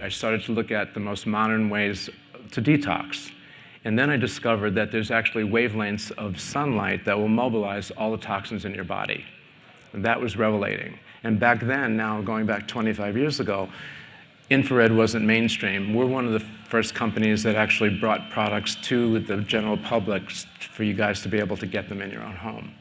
I started to look at the most modern ways to detox. And then I discovered that there's actually wavelengths of sunlight that will mobilize all the toxins in your body. And that was revelating. And back then, now going back 25 years ago, infrared wasn't mainstream. We're one of the first companies that actually brought products to the general public for you guys to be able to get them in your own home.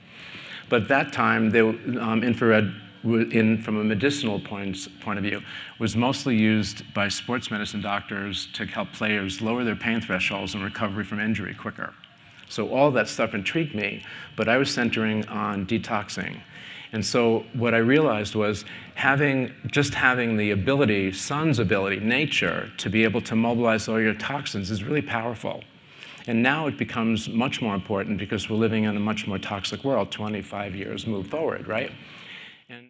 But at that time, infrared, from a medicinal point of view, was mostly used by sports medicine doctors to help players lower their pain thresholds and recovery from injury quicker. So all that stuff intrigued me, but I was centering on detoxing. And so what I realized was just having the ability, sun's ability, nature, to be able to mobilize all your toxins is really powerful. And now it becomes much more important because we're living in a much more toxic world, 25 years move forward, right? And